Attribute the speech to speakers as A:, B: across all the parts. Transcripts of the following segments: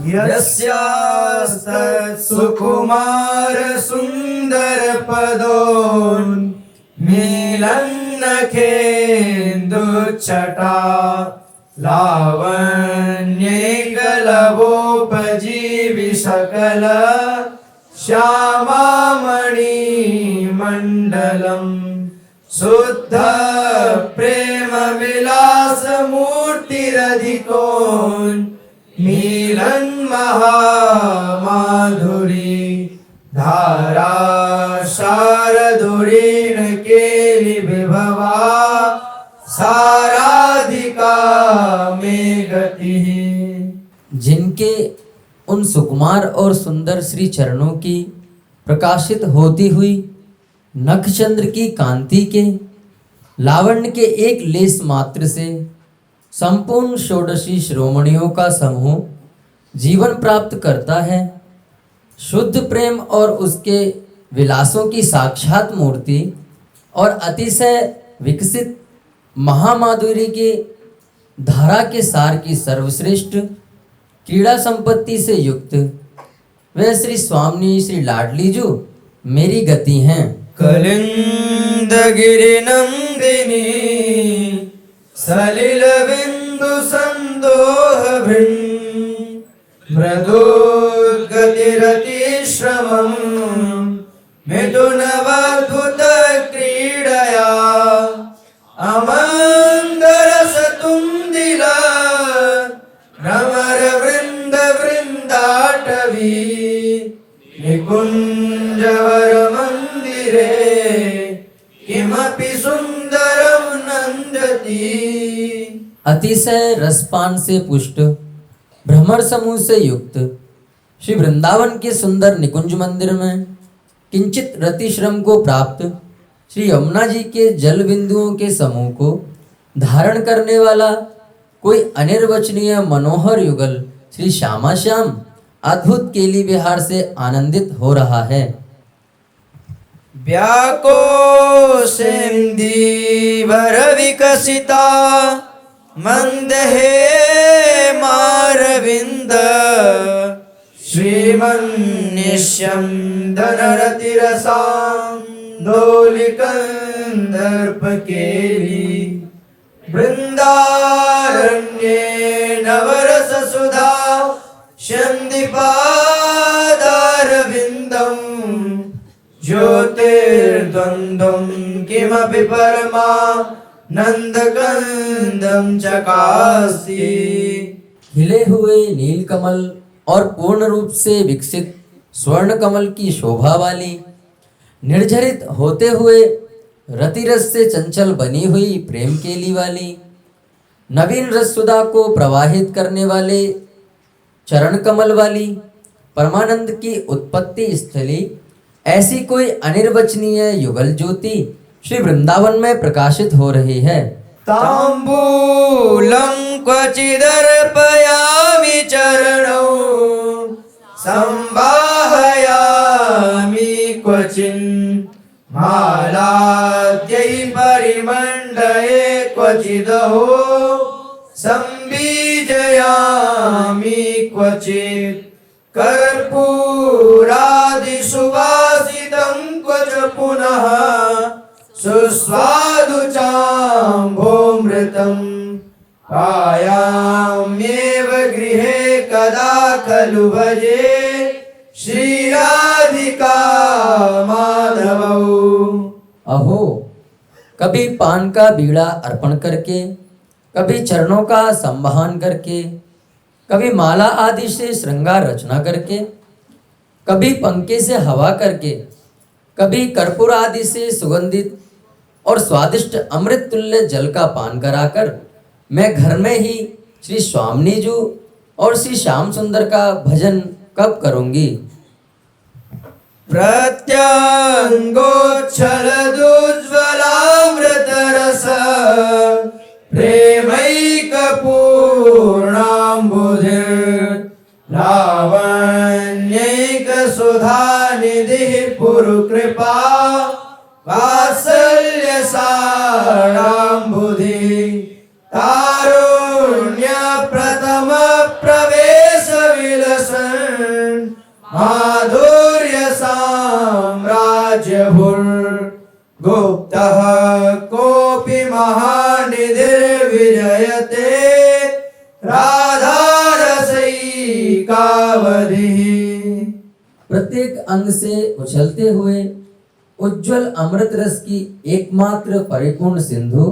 A: यस्यास्तत्सुकुमार सुंदर पदोन् मीलन्नखेन्दुच्छटा लावण्यैकलवोपजीवि सकल श्यामामणि मंडलम् शुद्ध प्रेम विलास मूर्तिरधिकोन् मीलन महामाधुरी धारा शारदुरीण केलि विभवा साराधिका में गति।
B: जिनके उन सुकुमार और सुंदर श्री चरणों की प्रकाशित होती हुई नखचंद्र की कांति के लावण्य के एक लेस मात्र से संपूर्ण षोडशी श्रोमणियों का समूह जीवन प्राप्त करता है। शुद्ध प्रेम और उसके विलासों की साक्षात मूर्ति और अतिशय विकसित महामाधुरी के धारा के सार की सर्वश्रेष्ठ क्रीड़ा संपत्ति से युक्त वह श्री स्वामिनी श्री लाडलीजू मेरी गति हैं।
A: कलिंद गिरि नंदिनी सलिल बिंदु संदोह मृदुगतिरति श्रमं मिथुनवद्भुत क्रीडया अमंगलसतुंदिल भ्रमर वृंद वृंदाटवी निकुंजवर मंदिरे किमपि सुंदरम नंदती।
B: अतिशय रसपान से पुष्ट भ्रमर समूह से युक्त श्री वृंदावन के सुंदर निकुंज मंदिर में किंचित रति श्रम को प्राप्त श्री यमुना जी के जल बिंदुओं के समूह को धारण करने वाला कोई अनिर्वचनीय मनोहर युगल श्री श्यामा श्याम अद्भुत केली विहार से आनंदित हो रहा है।
A: व्याकोशेन्दीवर विकसिता मंदहे मारविंद श्रीमन्निश्यं धनरतिरसां दोलिकन्दर्पकेली वृन्दारण्ये नवरस सुधा शन्दिपादारविन्दं ज्योतिर्द्वन्द्वं किमपि परमा नंदकंदम चकासी।
B: खिले हुए नीलकमल और पूर्ण रूप से विकसित स्वर्ण कमल की शोभा वाली निर्झरित होते हुए रतिरस से चंचल बनी हुई प्रेम केली वाली नवीन रससुधा को प्रवाहित करने वाले चरण कमल वाली परमानंद की उत्पत्ति स्थली ऐसी कोई अनिर्वचनीय युगल ज्योति श्री वृंदावन में प्रकाशित हो रही है।
A: तांबूलं क्वचिदर्पयामि चरणौ संवाहयामि क्वचिन् मालाद्यै परिमण्डये क्वचिदहो संबीजयामि क्वचित् कर्पूरादि सुवासितं क्वच पुनः सुस्वादुचाम्भोमृतं पायाम्येव गृहे कदा खलु भजे श्रीराधिका माधवौ।
B: अहो कभी पान का बीड़ा अर्पण करके, कभी चरणों का संवहन करके, कभी माला आदि से श्रृंगार रचना करके, कभी पंखे से हवा करके, कभी कर्पूर आदि से सुगंधित और स्वादिष्ट अमृत तुल्य जल का पान कराकर मैं घर में ही श्री स्वामिनीजू और श्री श्याम सुंदर का भजन कब करूंगी।
A: प्रत्यंगोच्छलदुज्ज्वलामृत रस प्रेमैकपूर्णाम्बुधिर् लावण्यैक सुधानिधिः पुरुकृपा वात्सल्य साराम्बुधि तारुण्य प्रथम प्रवेश विलस माधुर्य साम्राज्य गुप्तः कोऽपि महानिधिर्विजयते राधारसैकावधिः।
B: प्रत्येक अंग से उछलते हुए उज्जवल अमृत रस की एकमात्र परिपूर्ण सिंधु,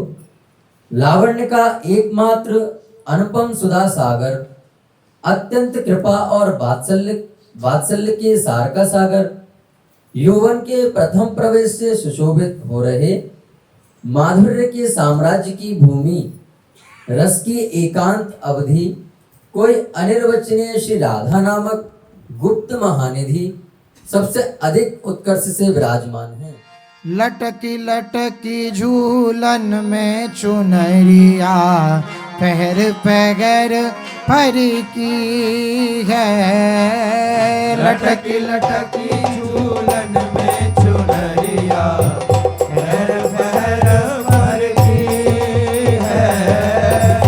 B: लावण्य का एकमात्र अनुपम सुधा सागर, अत्यंत कृपा और वात्सल्य के सार का सागर, यौवन के प्रथम प्रवेश से सुशोभित हो रहे माधुर्य के साम्राज्य की भूमि, रस की एकांत अवधि, कोई अनिर्वचनीय श्री राधा नामक गुप्त महानिधि सबसे अधिक उत्कर्ष से विराजमान है।
C: लटकी लटकी झूलन में चुनरिया पहर पैगर फर की है।
A: लटकी लटकी झूलन में चुनरिया पैर पैर भर की है।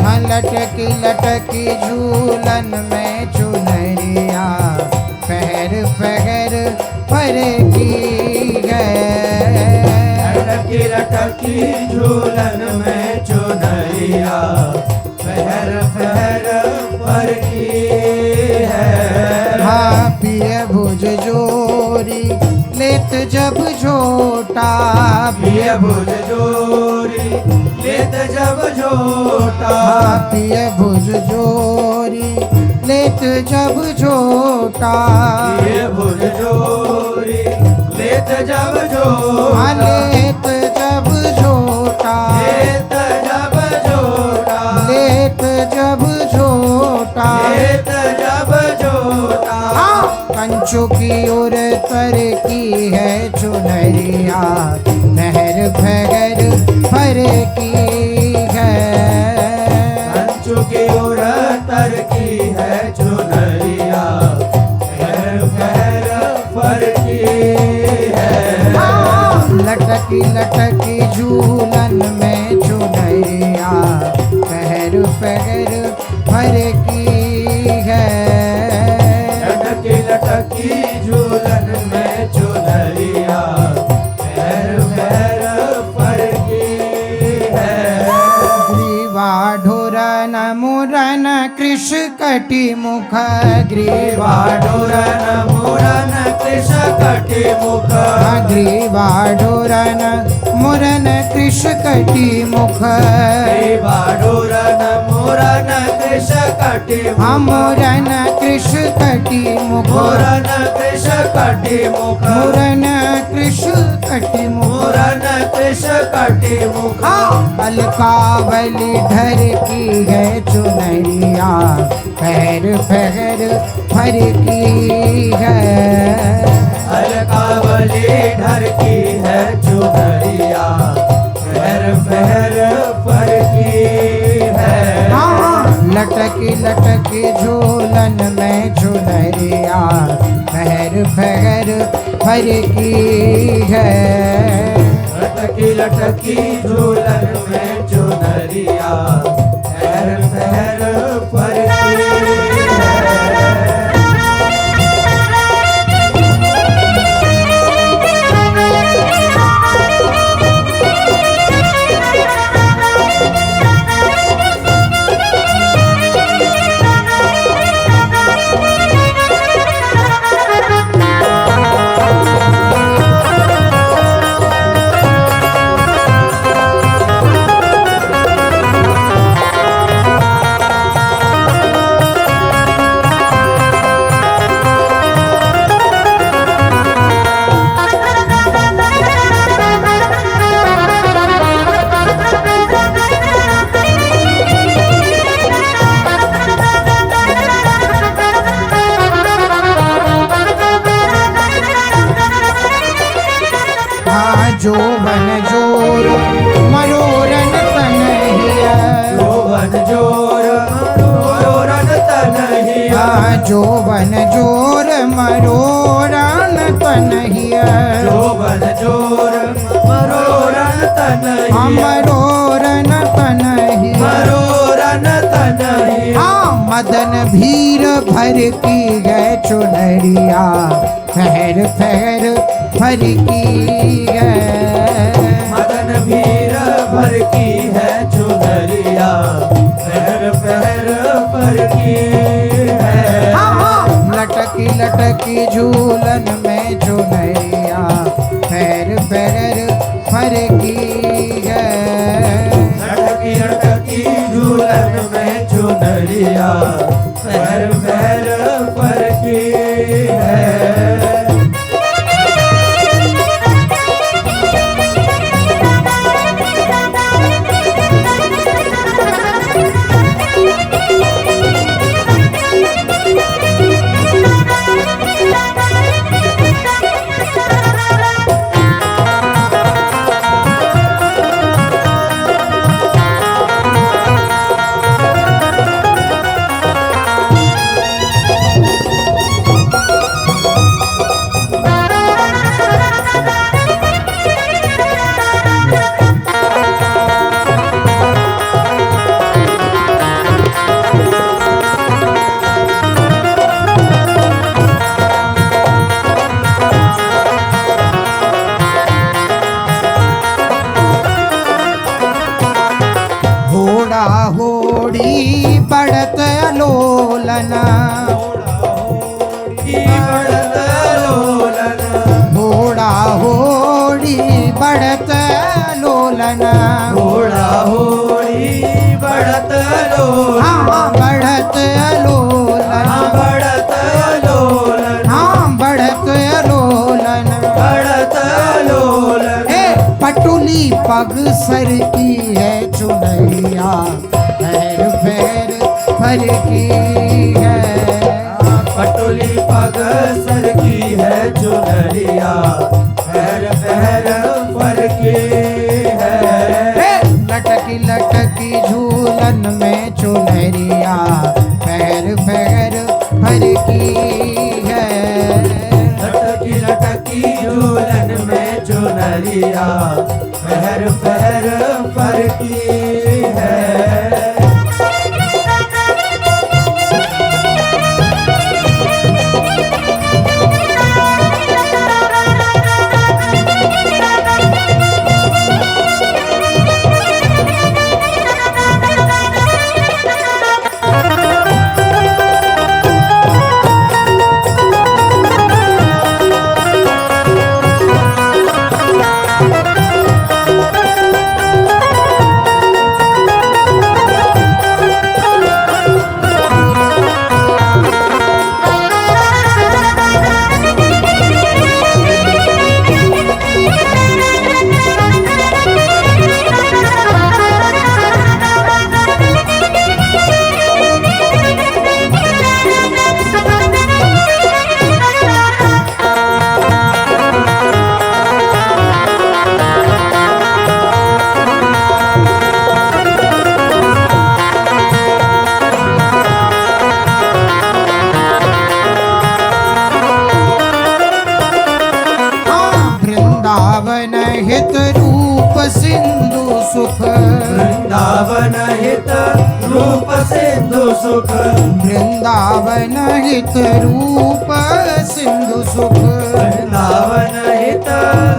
C: हाँ, लटकी लटकी झूलन में चुनरिया पहर पैगर फर की है।
A: लटकी लटकी झूलन में चुनरिया पहर पहर पर की है।
C: हाँ, पिय भुज जोरी लेत जब झोटा,
A: पिय भुज जोरी लेत जब झोटा।
C: हाँ, पिय भुज जोरी लेत जब झोटा।
A: पिय भुज जोरी लेत जब झोटा।
C: हाँ, लेत जब झोटा,
A: लेत जब झोटा।
C: लेत जब झोटा।
A: लेत जब झोटा।
C: कंचों की ओर तर की है चुनरिया नहर भगर भर की है।
A: कंचों की ओर तर की है चुनरिया पैर पैर पर की है।
C: लटकी लटकी झूलन में चुनरिया पहर पहर भर की है।
A: लटकी लटकी झूलन में चुनरिया पैर पैर पर की है।
C: ग्रीवा ढोरन मुरन कृष कटी मुख,
A: ग्रीवा ढोरन मुरन कृष कटी मुख।
C: ग्रीवा ढोरन मुरन कृष कटी मुख।
A: ग्रीवा ढोरन मुरन कृष कटी मुख।
C: मुरन कृष कटी मुख।
A: मुरन कृष कटी मुख।
C: मुरन कृष कटी मुख।
A: मुरन कृष कटी मुख।
C: अलकावली ढर की है चुनरिया पैर पैर भर की है।
A: अलकावली ढर की है चुनरिया पैर पैर पर की है।
C: लटकी लटकी झूलन में चुनरिया पैर पैर भर की है।
A: लटकी लटकी झूलन में चुनरिया पैर पैर पर की है।
C: जोवन जोर मरोरन तनहिया।
A: जोवन जोर मरोरन तनहिया।
C: जोवन जोर मरोरन तनहिया।
A: जोवन जोर मरोरन तनहिया।
C: मरोरन तनहिया।
A: मरोरन तनहिया।
C: हाँ मदन भीर भर की है चुनरिया फहर फहर भर की है
A: मदन भीर भर की है चुनरिया पहर पहर पर की है।
C: लटकी लटकी झूलन में चुनरिया पैर पैर भर की है
A: लटकी लटकी झूलन में चुनरिया पहर पहर पर की है।
C: होड़ा होड़ी बढ़त लोलना
A: बढ़त लोलन
C: होड़ा होड़ी बढ़त लोलना
A: घोड़ा होड़ी बढ़त लोलन
C: हाँ बढ़त लोलना
A: बढ़त लोलन
C: हाँ बढ़त लोलन
A: बढ़त लोलन
C: ए पटुली पग सर की है चुनरिया पैर पैर भर की है
A: पटुली पग सर की है चुनरिया पैर पैर पर की है।
C: लटकी लटकी झूलन में चुनरिया पैर पैर भर की है
A: लटकी लटकी झूलन में चुनरिया पहर पहर पर की है।
C: वृंदावन हित रूप सिंधु सुख
A: वृंदावन हित रूप सिंधु सुख
C: वृंदावन हित रूप सिंधु सुख
A: वृंदावन हित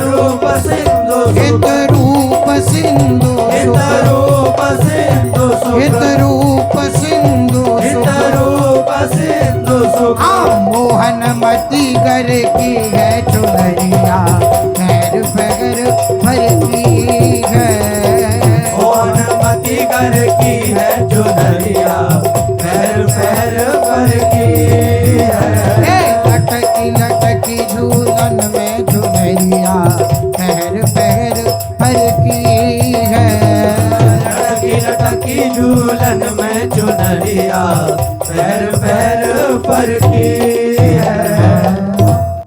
A: रूप सिंधु
C: हित
A: सुख
C: रूप सिंधु
A: हित
C: सुख
A: रूप सिंधु
C: हित
A: सुख
C: रूप सिंधु
A: हित
C: सुख
A: रूप सिंधु सुख
C: मोहन मती कर की है चुनरिया पैर पैर भर की है
A: मती कर की है चुनरिया पैर पैर पर की है।
C: लटकी लटकी झूलन में चुनरिया पैर पैर भर की है
A: लटकी लटकी झूलन में चुनरिया पैर पैर पर की